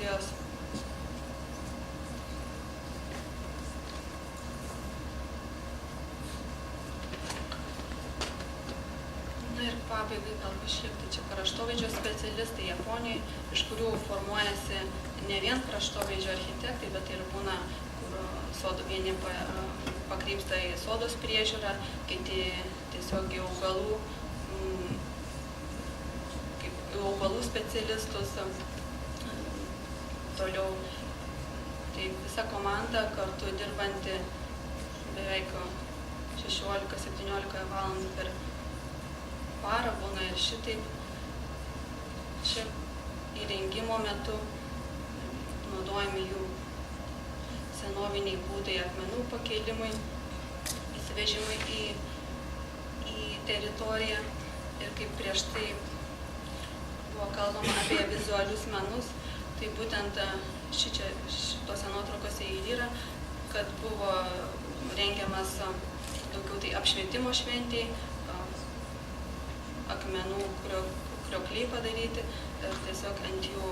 kolekcijos. Na ir pabaigai gal išlikti čia kraštovaizdžio specialistai Japonijoje, iš kurių formuojasi ne vien kraštovaizdžio architektai, bet ir būna, kur sodų vieni pakrypsta į sodos priežiūrą, kiti tiesiog į augalų specialistus. Toliau tai visa komanda kartu dirbanti beveik 16-17 valandų per parą būna ir šitaip. Čia įrengimo metu naudojami jų senoviniai būdai akmenų pakėlimui, įsivežimui į teritoriją. Ir kaip prieš tai buvo kalbama apie vizualius menus, tai būtent šitose nuotraukose ir yra, kad buvo rengiamas daugiau tai apšvietimo šventėj, akmenų kriokliai padaryti ir tiesiog ant jų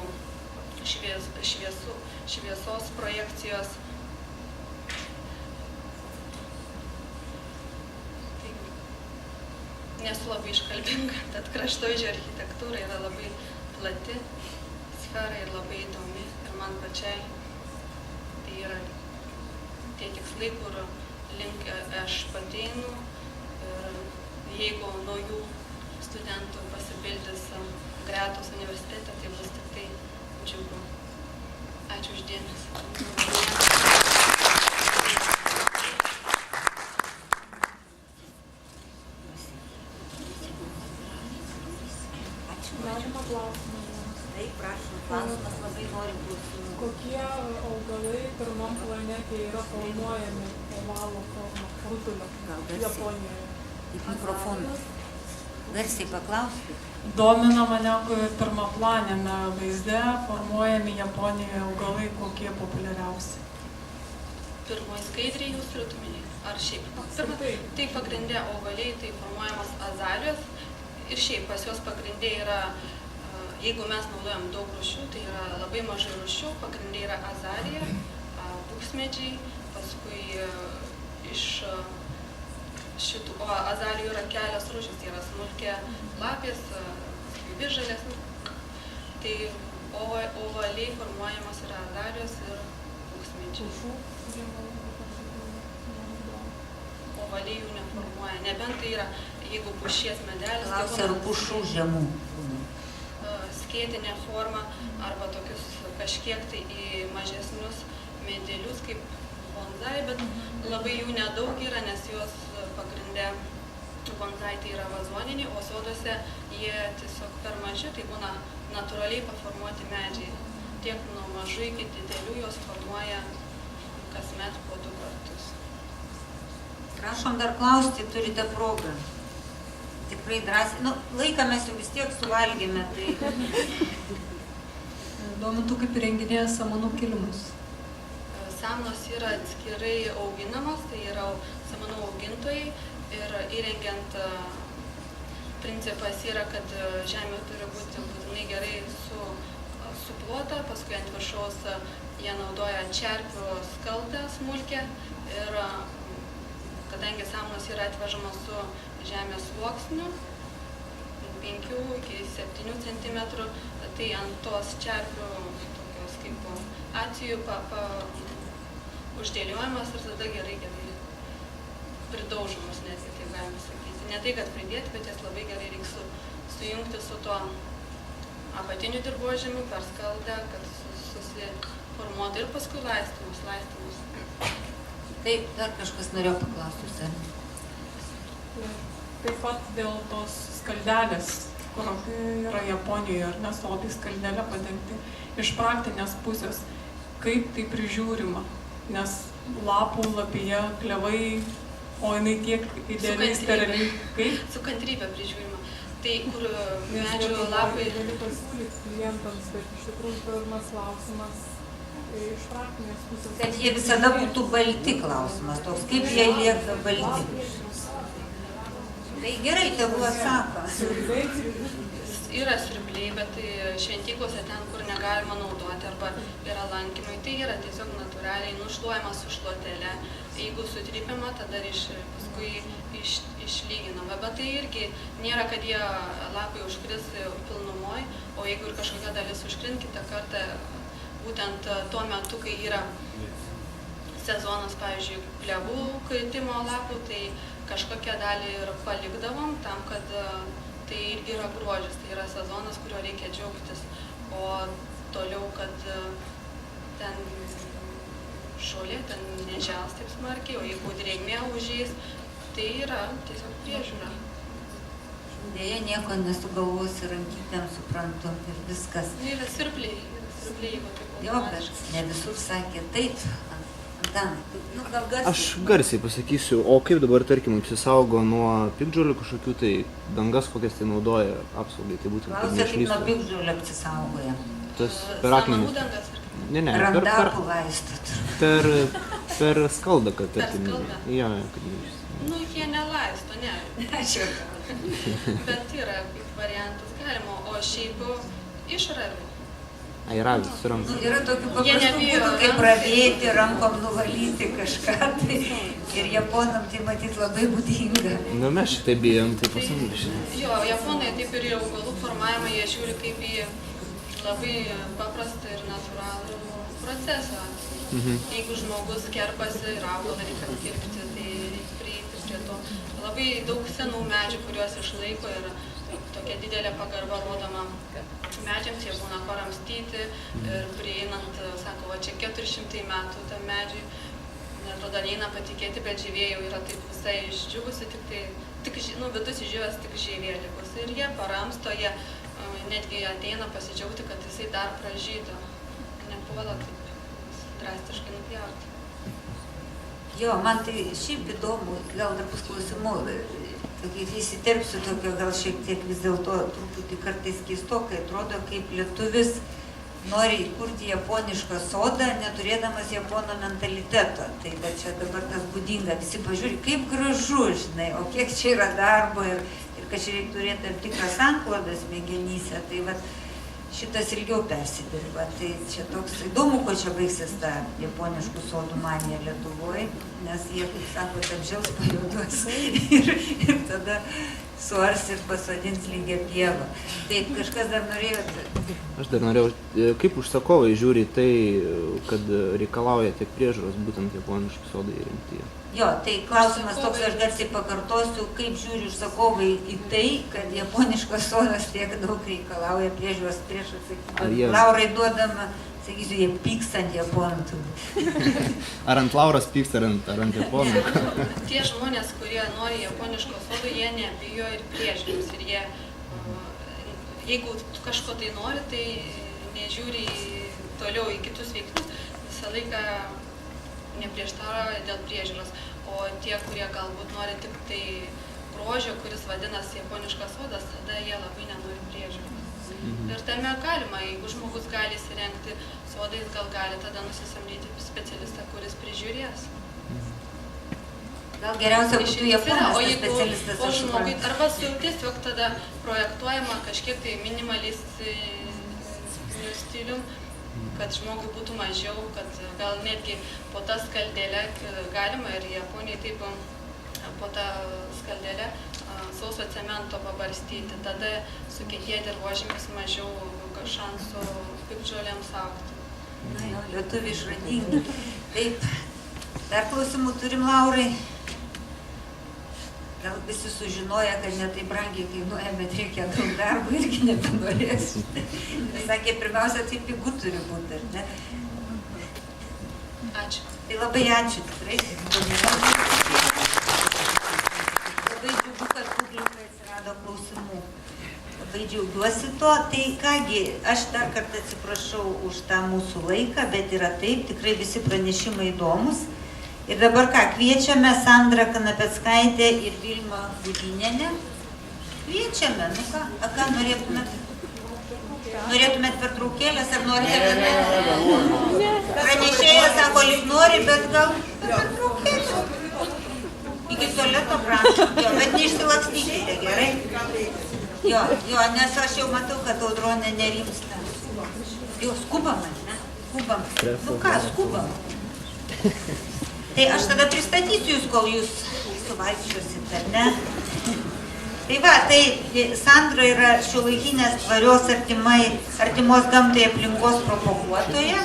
šviesos projekcijos. Tai nesu labai iškalbinga, tad kraštovaizdžio architektūra yra labai plati sfera ir labai įdomi. Ir man pačiai tai yra tie tikslai, kur link aš pati einu. Ir jeigu naujų studentų pasipildys gretos universitete, tai bus tik tai džiugu. Ačiū už dėmesį. Galima klausimą. Taip, prašom, klausimas labai noriu klausimų. Kokie augalai pirmam planete yra formuojami ovalo forma, rutulio Japonijoje? Į mikrofoną. Garsiai paklauskit. Domina mane pirmaplanėme vaizde formuojami Japonijoje augalai, kokie populiariausi. Pirmoji skaidriai jūs turite omeny? Ar šiaip? Tai pagrindė augaliai, tai formuojamas azalijos. Ir šiaip pas jos pagrindė yra, jeigu mes naudojam daug rūšių, tai yra labai mažai rūšių, pagrindė yra azalija, buksmedžiai, paskui iš šitų, o azalijų yra kelios rūšys, tai yra smulkė lapės, visžalės, tai ovaliai formuojamos yra azalijos ir buksmedžiai. Ovaliai jų neformuoja, nebent tai yra, jeigu pušies medelis. Klausia, ar pušų žemų? Skėtinė forma arba tokius kažkiek tai į mažesnius medelius kaip bonzai, bet labai jų nedaug yra, nes jos pagrindė bonzai tai yra vazoniniai, o soduose jie tiesiog per maži, tai būna natūraliai paformuoti medžiai. Tiek nuo mažų iki didelių jos formuoja kasmet po 2 kartus. Prašom dar klausti, turite progą. Tikrai drąsiai. Laiką mes jau vis tiek suvalgėme. Domintų, kaip įrenginėja samanų kilimus. Samanos yra atskirai auginamos, tai yra samanų augintojai ir įrengiant principas yra, kad žemė turi būti būtinai gerai suplota, paskui ant viršaus jie naudoja čerpių skaldą smulkę ir kadangi samanos yra atvežamos su žemės sluoksniu 5 iki 7 cm, tai ant tos čerpių tokios kaip acijų uždėliojamas ir tada gerai pridaužomos, netgi taip galima sakyti. Ne tai, kad pridėti, bet jas labai gerai reiks sujungti su tuo apatiniu dirvožemiu per skaldą, kad susiformuotų ir paskui laistymus. Taip, dar kažkas norėjo paklausti. Taip pat dėl tos skaldelės, kur yra Japonijoje, ar ne, sodai skaldelė padengti, iš praktinės pusės, kaip tai prižiūrima, nes lapų lapija, klevai, o jinai tiek idealiai steriliai, kaip? Su kantrybė prižiūrima. Tai kur medžių lapai... Galiu pasiūlyti klientams, bet iš tikrųjų pirmas klausimas iš praktinės pusės. Kad jie visada būtų balti klausimas, toks kaip jie lieka balti. Tai gerai, tegu atsako. yra siurbliai, bet tai šventyklose ten, kur negalima naudoti arba yra lankymai, tai yra tiesiog natūraliai nušluojama su šluotelė. Jeigu sutrypiama, tada paskui išlyginama. Bet tai irgi nėra, kad jie lapai užkris pilnumoj, o jeigu ir kažkokia dalis užkrint, kitą kartą būtent tuo metu, kai yra sezonas, pavyzdžiui, klevų kritimo lapų, tai kažkokią dalį ir palikdavom tam, kad tai irgi yra gruodžis, tai yra sezonas, kurio reikia džiaugtis. O toliau, kad ten žolė, ten nežels taip smarkiai, o jeigu drėgmė užeis, tai yra tiesiog priežiūra. Dėja, nieko nesugalvosi rankytėm, suprantu, ir viskas. Yra siurbliai, jeigu taip. Jo, bet ne visur sakė taip. Gal garsiai. Aš garsiai pasakysiu, o kaip dabar, tarkim, apsisaugo nuo piktžolių kažkokių, tai dangas kokias tai naudoja apsaugai, tai būtent Klausia, kaip nuo piktžolių apsisaugoja. Tas per akmenis. Ne, Randapų vaistų. Per skaldą, kad tarkim. Per skaldą? Jo, kad neišsis. Nu, jie nelaisto, ne. Ačiū. Bet yra kaip variantas galima, o šiaip išravi. Ai, ravis su rankom. Yra tokių paprastų būdų, kaip ravėti, rankom nuvalyti kažką. Tai ir japonam tai matyt labai būdinga. Nu, mes šitai bijom, tai pasamdė. Jo, japonai taip ir į augalų formavimą jie žiūri kaip į labai paprastą ir natūralų procesą. Jeigu žmogus kerpasi ir augalą reikia kirpti, tai reikia prieiti prie to. Labai daug senų medžių, kuriuos išlaiko ir tokia didelė pagarba rodoma medžiams, jie būna paramstyti ir prieinant, sako, va čia 400 metų tam medžiui, netrodo neina patikėti, bet žievė jau yra taip visai išdžiuvusi, vidus išdžiuvęs tik žievė likusi ir jie paramsto, jie netgi ateina pasidžiaugti, kad jisai dar pražydo, nepuola taip drastiškai nupjauti. Jo, man tai šiaip įdomu, gal dar bus klausimų, įsiterpsiu tokio gal šiek tiek vis dėlto truputį kartais keistokai, atrodo kaip lietuvis nori įkurti japonišką sodą, neturėdamas japono mentaliteto. Tai bet čia dabar tas būdinga, visi pažiūri, kaip gražu, žinai, o kiek čia yra darbo ir kad čia reikia turėti tam tikras sanklodas smegenyse, tai vat šitas ilgiau persidirba. Tai čia toks įdomu, ko čia baigsis ta japoniškų sodų manija Lietuvoje, nes jie, kaip sako, apžels pajudos ir tada suars ir pasodins lygią pievą. Taip, kažkas dar norėjo... Aš dar norėjau, kaip užsakovai žiūri tai, kad reikalauja tiek priežiūros būtent japoniški sodai įrengti. Jo, tai klausimas toks, aš garsiai pakartosiu, kaip žiūri užsakovai į tai, kad japoniškas sodas tiek daug reikalauja priežiūros prieš atsakymą. Laurai duodama, sakysiu, jie pyksta ant japonų. Ar ant Lauros pyksta, ar ant japonų? Tie žmonės, kurie nori japoniško sodo, jie nebijo ir priežiūros. Ir jie, jeigu kažko tai nori, tai nežiūri toliau į kitus veiksmus, visą laiką neprieštarauja dėl priežiūros. O tie, kurie galbūt nori tik tai grožio, kuris vadinasi japoniškas sodas, tada jie labai nenori priežiūros. Ir tame galima, jeigu žmogus gali įsirengti sodą, jis gal gali tada nusisamdyti specialistą, kuris prižiūrės. Gal geriausia būtų japonas specialistas, aš suprantu. Arba tiesiog tada projektuojama kažkiek tai minimalistiniu stilium, kad žmogui būtų mažiau, kad gal netgi po tą skaldėlę galima ir Japonijai taip po tą skaldėlę sauso cemento pabarstyti, tada sukietėti dirvožemis mažiau šansų piktžolėms augti. Na jau, lietuviai išradingi. Taip, dar klausimų turim, Laurai. Gal visi sužinoja, kad ne taip brangiai kainuoja, bet reikia daug darbo, irgi nebenorės. Sakė, pirmiausia, tai pigu turi būti, ar ne? Ačiū. Tai labai ačiū, tikrai. Labai džiugu, kad publikai atsirado klausimų. Labai džiaugiuosi to. Tai kągi, aš dar kartą atsiprašau už tą mūsų laiką, bet yra taip, tikrai visi pranešimai įdomus. Ir dabar ką, kviečiame Sandrą Kanapeckaitę ir Vilmą Budinenę. Kviečiame, nu ką, ką norėtumėt? Norėtumėt pertraukėlės ar norėtumėt? Pranešėjas sako, lyg nori, bet gal pertraukėlės. Iki tualeto prašom, bet neišsilakstykite, gerai? Jo, nes aš jau matau, kad Audronė nerimsta. Jo, skubam, ne? Skubam. Nu ką, skubam. Tai aš tada pristatysiu jūs, kol jūs suvaikščiosit, ar ne? Tai va, tai Sandra yra šiuolaikinės tvarios artimos gamtai aplinkos propaguotoja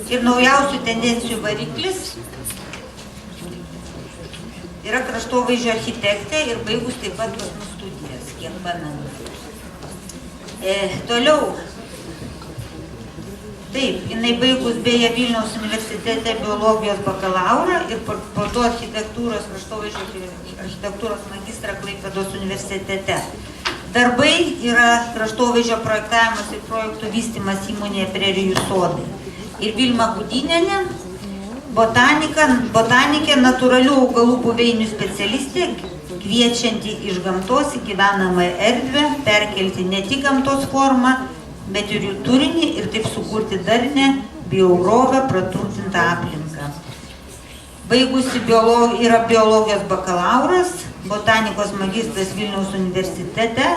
ir naujausių tendencijų variklis. Yra kraštovaizdžio architektė ir baigus taip pat pas mus studijas, kiek pamenu. Toliau. Taip, jinai baigus beje Vilniaus universitete biologijos bakalaurą ir po to architektūros, kraštovaizdžio architektūros magistrą Klaipėdos universitete. Darbai yra kraštovaizdžio projektavimas ir projektų vystymas įmonėje Prerijų sodai. Ir Vilma Gudinienė, botanikė, natūralių augalų buveinių specialistė, kviečianti iš gamtos į gyvenamąją erdvę, perkelti ne tik gamtos formą, bet ir jų turinį ir taip sukurti darnę, bioįvairovę, praturtintą aplinką. Baigusi yra biologijos bakalauras, botanikos magistras Vilniaus universitete,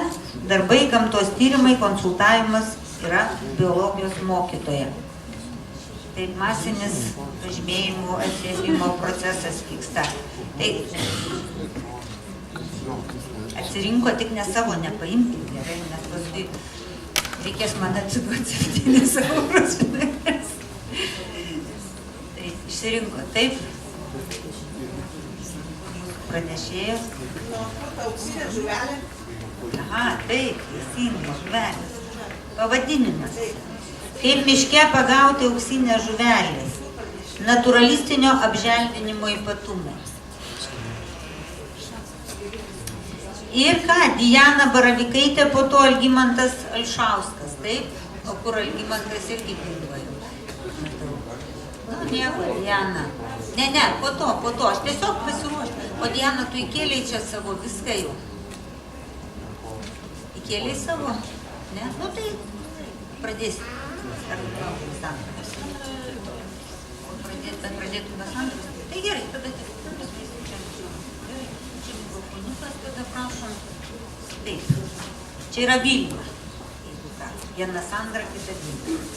darbai, gamtos tyrimai, konsultavimas, yra biologijos mokytoja. Taip masinis pažymėjimų atsiėmimo procesas vyksta. Tai atsirinko tik ne savo, nepaimti gerai, nes paskui reikės man atsiduoti 7 eurus. Tai išsirinko, taip. Pranešėjas. Auksinė žuvelė. Aha, taip, teisingai, žuvelės. Pavadinimas. Kaip miške pagauti auksinę žuvelę. Natūralistinio apželdinimo ypatumai. Ir ką, Diana Baravikaitė, po to Algimantas Alšauskas, taip? O kur Algimantas irgi dirbojo? Nu, nieko, Diana. Ne, po to, aš tiesiog pasiruošiu. O Diana, tu įkėlei čia savo viską jau? Įkėlei savo? Ne? Nu tai pradėsi. Pradėtų be Sandros. Tai gerai, tada tik. Tada prašom. Taip. Čia yra Vilnius. Viena Sandra, kita Vilnius.